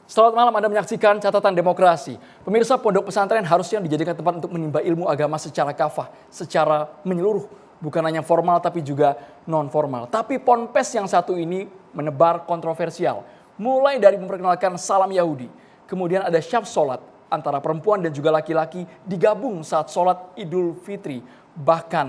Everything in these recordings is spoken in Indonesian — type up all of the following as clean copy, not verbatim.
Selamat malam, Anda menyaksikan Catatan Demokrasi. Pemirsa, pondok pesantren harusnya dijadikan tempat untuk menimba ilmu agama secara kafah, secara menyeluruh. Bukan hanya formal tapi juga non-formal. Tapi ponpes yang satu ini menebar kontroversial. Mulai dari memperkenalkan salam Yahudi. Kemudian ada syaf sholat antara perempuan dan juga laki-laki digabung saat sholat Idul Fitri. Bahkan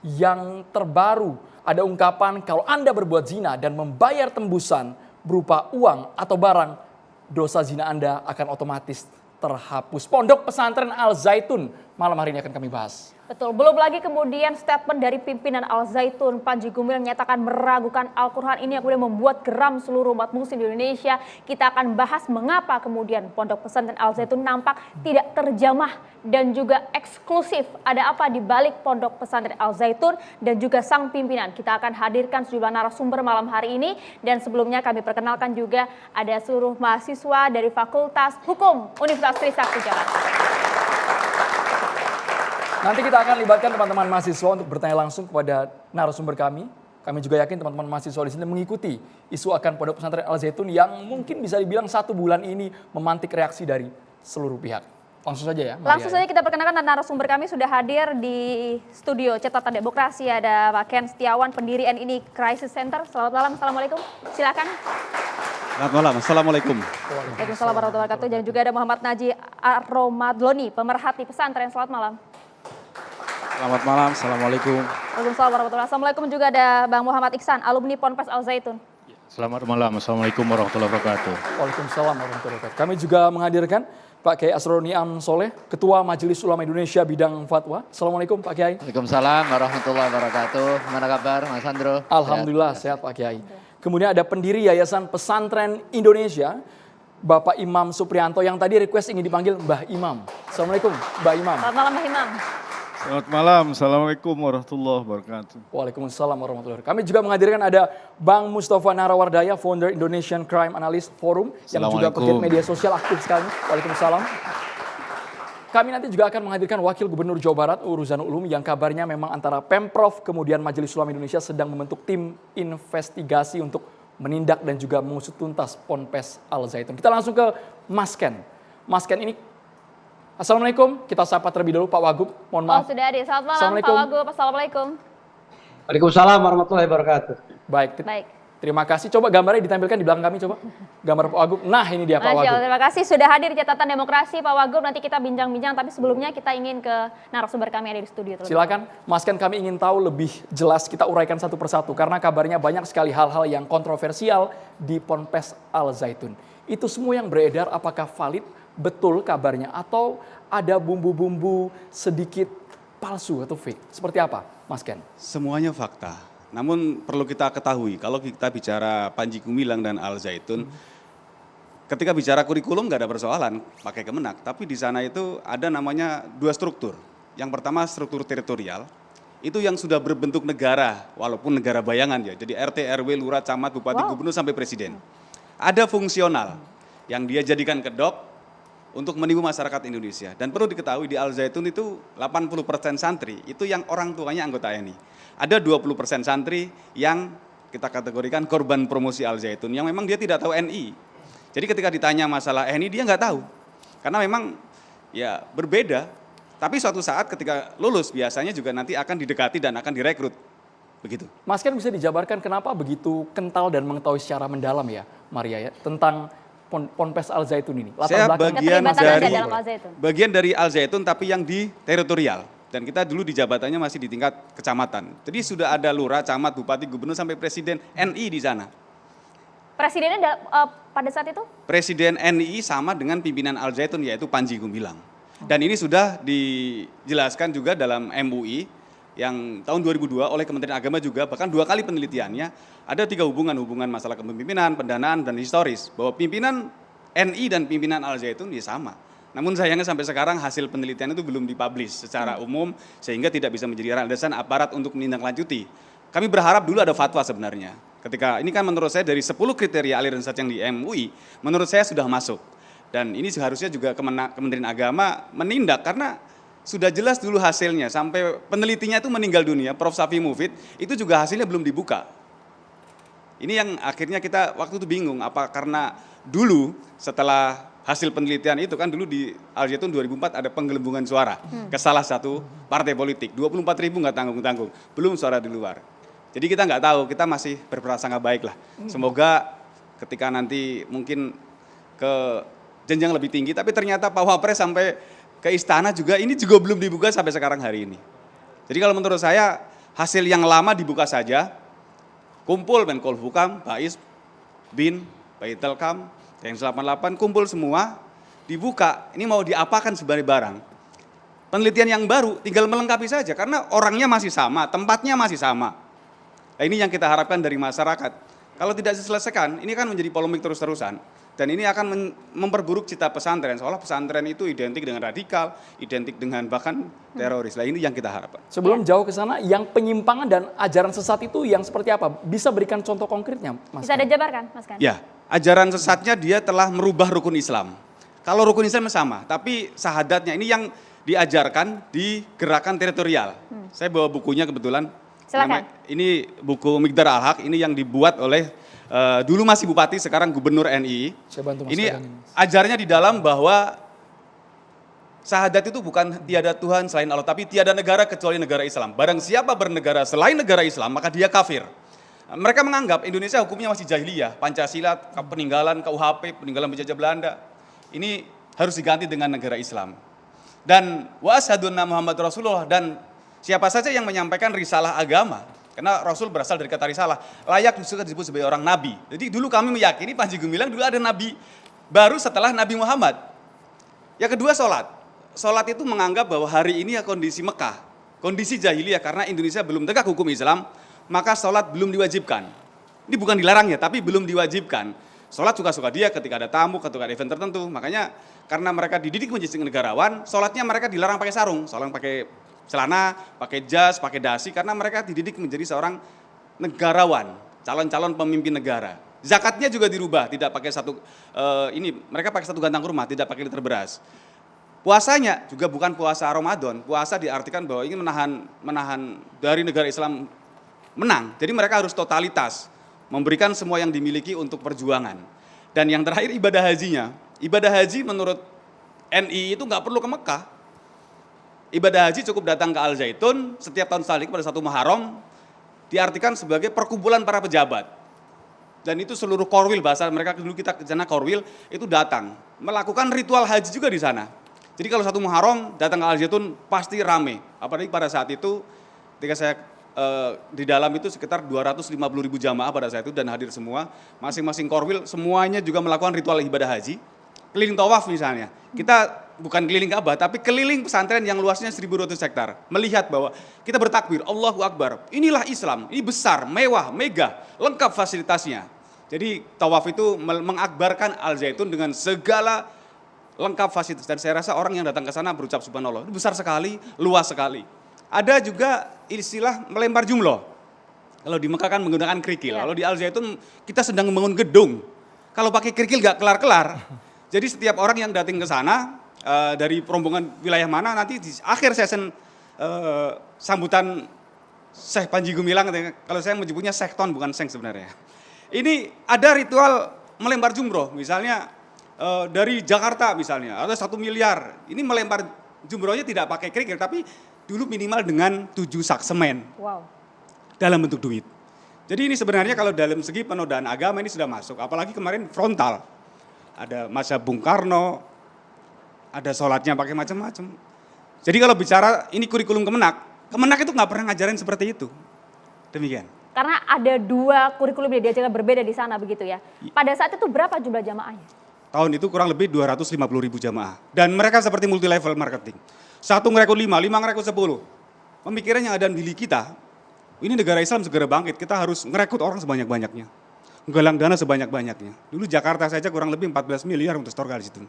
yang terbaru ada ungkapan kalau Anda berbuat zina dan membayar tembusan berupa uang atau barang, dosa zina Anda akan otomatis terhapus. Pondok Pesantren Al Zaitun malam hari ini akan kami bahas. Betul, belum lagi kemudian statement dari pimpinan Al Zaitun, Panji Gumilang menyatakan meragukan Al-Quran ini yang kemudian membuat geram seluruh umat muslim di Indonesia. Kita akan bahas mengapa kemudian Pondok Pesantren Al Zaitun nampak tidak terjamah dan juga eksklusif. Ada apa di balik Pondok Pesantren Al Zaitun dan juga sang pimpinan. Kita akan hadirkan sejumlah narasumber malam hari ini. Dan sebelumnya kami perkenalkan juga ada seluruh mahasiswa dari Fakultas Hukum Universitas Trisakti Jakarta. Nanti kita akan libatkan teman-teman mahasiswa untuk bertanya langsung kepada narasumber kami. Kami juga yakin teman-teman mahasiswa di sini mengikuti isu akan Pondok Pesantren Al Zaitun yang mungkin bisa dibilang 1 bulan ini memantik reaksi dari seluruh pihak. Langsung saja ya. Langsung saja kita perkenalkan narasumber kami sudah hadir di studio Catatan Demokrasi. Ada Pak Ken Setiawan, pendiri NII Crisis Center. Selamat malam, assalamualaikum. Silakan. Selamat malam, assalamualaikum. Waalaikumsalam warahmatullahi wabarakatuh. Dan juga ada Muhammad Naji Aromadloni, pemerhati pesantren. Selamat malam. Selamat malam, assalamualaikum. Waalaikumsalam warahmatullahi wabarakatuh. Assalamualaikum juga ada Bang Muhammad Iksan, alumni Ponpes Al Zaitun. Selamat malam, assalamualaikum warahmatullahi wabarakatuh. Waalaikumsalam warahmatullahi wabarakatuh. Kami juga menghadirkan Pak Kiai Asroruniam Soleh, Ketua Majelis Ulama Indonesia bidang fatwa. Assalamualaikum Pak Kiai. Waalaikumsalam warahmatullahi wabarakatuh. Gimana kabar Mas Andro? Alhamdulillah sehat Pak Kiai. Kemudian ada pendiri Yayasan Pesantren Indonesia, Bapak Imam Suprianto yang tadi request ingin dipanggil Mbah Imam. Assalamualaikum Mbah Imam. Selamat malam Mbah Imam. Selamat malam, assalamualaikum warahmatullahi wabarakatuh. Waalaikumsalam warahmatullahi wabarakatuh. Kami juga menghadirkan ada Bang Mustafa Narawardaya, founder Indonesian Crime Analyst Forum, yang juga pegiat media sosial aktif sekali. Waalaikumsalam. Kami nanti juga akan menghadirkan Wakil Gubernur Jawa Barat, Uruzanul Ulum, yang kabarnya memang antara Pemprov, kemudian Majelis Ulama Indonesia sedang membentuk tim investigasi untuk menindak dan juga mengusut tuntas Ponpes Al Zaitun. Kita langsung ke Mas Ken. Mas Ken ini, Assalamualaikum, kita sapa terlebih dahulu Pak Wagub, mohon maaf. Oh sudah hadir, selamat malam Pak Wagub, Assalamualaikum. Waalaikumsalam warahmatullahi wabarakatuh. Baik, Baik. terima kasih. Coba gambarnya ditampilkan di belakang kami, coba. Gambar Pak Wagub, nah ini dia Pak Masya Allah, Wagub. terima kasih sudah hadir di Catatan Demokrasi Pak Wagub. Nanti kita bincang-bincang, tapi sebelumnya kita ingin ke narasumber kami yang ada di studio. Silakan, Mas Ken, kami ingin tahu lebih jelas, kita uraikan satu persatu. Karena kabarnya banyak sekali hal-hal yang kontroversial di Ponpes Al Zaitun. Itu semua yang beredar, apakah valid, betul kabarnya, atau ada bumbu-bumbu sedikit palsu atau fake? Seperti apa, Mas Ken? Semuanya fakta. Namun perlu kita ketahui, kalau kita bicara Panji Gumilang dan Al Zaitun, ketika bicara kurikulum nggak ada persoalan, pakai Kemenak. Tapi di sana itu ada namanya 2 struktur. Yang pertama struktur teritorial, itu yang sudah berbentuk negara, walaupun negara bayangan ya. Jadi RT, RW, lurah, camat, bupati, gubernur sampai presiden. Ada fungsional yang dia jadikan kedok untuk menipu masyarakat Indonesia. Dan perlu diketahui di Al Zaitun itu 80% santri itu yang orang tuanya anggota NI. Ada 20% santri yang kita kategorikan korban promosi Al Zaitun yang memang dia tidak tahu NI. Jadi ketika ditanya masalah NI dia nggak tahu. Karena memang ya berbeda. Tapi suatu saat ketika lulus biasanya juga nanti akan didekati dan akan direkrut. Begitu. Mas Ken, bisa dijabarkan kenapa begitu kental dan mengetahui secara mendalam ya, Maria, ya, tentang Ponpes Al Zaitun ini? Saya bagian dari Al Zaitun tapi yang di teritorial. Dan kita dulu di jabatannya masih di tingkat kecamatan. Jadi sudah ada lurah, camat, bupati, gubernur sampai presiden NI di sana. Presidennya pada saat itu? Presiden NI sama dengan pimpinan Al Zaitun yaitu Panji Gumilang. Dan ini sudah dijelaskan juga dalam MUI yang tahun 2002 oleh Kementerian Agama juga, bahkan 2 kali penelitiannya, ada 3 hubungan masalah kepemimpinan, pendanaan, dan historis. Bahwa pimpinan NI dan pimpinan Al Zaitun ya sama. Namun sayangnya sampai sekarang hasil penelitian itu belum dipublish secara umum, sehingga tidak bisa menjadi landasan aparat untuk menindaklanjuti. Kami berharap dulu ada fatwa sebenarnya. Ketika ini kan menurut saya dari 10 kriteria aliran sesat yang di MUI, menurut saya sudah masuk. Dan ini seharusnya juga Kementerian Agama menindak, karena sudah jelas dulu hasilnya, sampai penelitinya itu meninggal dunia, Prof. Safi Mufid, itu juga hasilnya belum dibuka. Ini yang akhirnya kita waktu itu bingung, apa karena dulu setelah hasil penelitian itu kan dulu di Al Zaitun 2004 ada penggelembungan suara ke salah satu partai politik. 24.000 nggak tanggung-tanggung, belum suara di luar. Jadi kita nggak tahu, kita masih berprasangka baik lah. Semoga ketika nanti mungkin ke jenjang lebih tinggi, tapi ternyata Pak Wapres sampai ke istana juga, ini juga belum dibuka sampai sekarang hari ini. Jadi kalau menurut saya hasil yang lama dibuka saja, kumpul Menko Polhukam, Bais, Bin, Baitelkam, Densus 88 kumpul semua, dibuka, ini mau diapakan sebagai barang. Penelitian yang baru tinggal melengkapi saja, karena orangnya masih sama, tempatnya masih sama. Nah, ini yang kita harapkan dari masyarakat. Kalau tidak diselesaikan, ini kan menjadi polemik terus-terusan. Dan ini akan memperburuk cita pesantren, seolah pesantren itu identik dengan radikal, identik dengan bahkan teroris. Nah, ini yang kita harapkan. Sebelum jauh ke sana, yang penyimpangan dan ajaran sesat itu yang seperti apa? Bisa berikan contoh konkretnya, Mas? Bisa dijabarkan, Mas Kan? Ya, ajaran sesatnya dia telah merubah rukun Islam. Kalau rukun Islam sama, tapi sahadatnya ini yang diajarkan di gerakan teritorial. Saya bawa bukunya kebetulan. Silakan. Ini buku Miqdar Al-Haq, ini yang dibuat oleh dulu masih bupati, sekarang gubernur NI. Saya bantu Mas Ini pegang ini. ajarnya di dalam bahwa sahadat itu bukan tiada Tuhan selain Allah, tapi tiada negara kecuali negara Islam. Barang siapa bernegara selain negara Islam, maka dia kafir. Mereka menganggap Indonesia hukumnya masih jahiliyah, Pancasila, peninggalan KUHP, peninggalan penjajah Belanda. Ini harus diganti dengan negara Islam. Dan wa asyhadu anna Muhammad Rasulullah, dan siapa saja yang menyampaikan risalah agama, karena Rasul berasal dari kata risalah, layak disebut sebagai orang nabi. Jadi dulu kami meyakini Panji Gumilang dulu ada nabi baru setelah Nabi Muhammad. Yang kedua sholat. Sholat itu menganggap bahwa hari ini ya kondisi Mekah, kondisi jahiliyah karena Indonesia belum tegak hukum Islam, maka sholat belum diwajibkan. Ini bukan dilarang ya, tapi belum diwajibkan. Sholat suka-suka dia ketika ada tamu, ketika ada event tertentu. Makanya karena mereka dididik menjadi negarawan, sholatnya mereka dilarang pakai sarung, sholat pakai celana, pakai jas, pakai dasi, karena mereka dididik menjadi seorang negarawan, calon-calon pemimpin negara. Zakatnya juga dirubah, tidak pakai mereka pakai satu gantang kurma, tidak pakai liter beras. Puasanya juga bukan puasa Ramadan, puasa diartikan bahwa ingin menahan dari negara Islam menang. Jadi mereka harus totalitas, memberikan semua yang dimiliki untuk perjuangan. Dan yang terakhir ibadah hajinya. Ibadah haji menurut NI itu nggak perlu ke Mekah. Ibadah haji cukup datang ke Al Zaitun setiap tahun sekali pada 1 Muharram, diartikan sebagai perkumpulan para pejabat. Dan itu seluruh korwil, bahasa mereka dulu kita ke sana korwil, itu datang. Melakukan ritual haji juga di sana. Jadi kalau 1 Muharram datang ke Al Zaitun pasti rame. Apalagi pada saat itu ketika saya di dalam itu sekitar 250.000 jamaah pada saat itu dan hadir semua. Masing-masing korwil semuanya juga melakukan ritual ibadah haji. Keliling tawaf misalnya. Kita bukan keliling Ka'bah, tapi keliling pesantren yang luasnya 1.200 hektar. Melihat bahwa kita bertakbir, Allahu Akbar. Inilah Islam, ini besar, mewah, megah, lengkap fasilitasnya. Jadi tawaf itu mengakbarkan Al Zaitun dengan segala lengkap fasilitas. Dan saya rasa orang yang datang ke sana berucap subhanallah, itu besar sekali, luas sekali. Ada juga istilah melempar jumroh. Kalau di Mekah kan menggunakan kerikil. Kalau di Al Zaitun kita sedang membangun gedung. Kalau pakai kerikil nggak kelar-kelar. Jadi setiap orang yang datang ke sana dari rombongan wilayah mana, nanti di akhir session sambutan Syekh Panji Gumilang, kalau saya menyebutnya sekton bukan seng sebenarnya. Ini ada ritual melempar jumroh, misalnya dari Jakarta misalnya, ada 1 miliar. Ini melempar jumrohnya tidak pakai kerikil, tapi dulu minimal dengan 7 sak semen. Wow. Dalam bentuk duit. Jadi ini sebenarnya kalau dalam segi penodaan agama ini sudah masuk, apalagi kemarin frontal. Ada mazhab Bung Karno, ada sholatnya pakai macam-macam. Jadi kalau bicara ini kurikulum Kemenak itu nggak pernah ngajarin seperti itu. Demikian. Karena ada 2 kurikulum yang diajarkan berbeda di sana begitu ya. Pada saat itu berapa jumlah jamaahnya? Tahun itu kurang lebih 250.000 jamaah. Dan mereka seperti multi level marketing. 1 ngerekrut 5 ngerekrut 10. Pemikirannya ada di kita, ini negara Islam segera bangkit, kita harus ngerekrut orang sebanyak-banyaknya. Menggalang dana sebanyak-banyaknya. Dulu Jakarta saja kurang lebih 14 miliar untuk store di situ.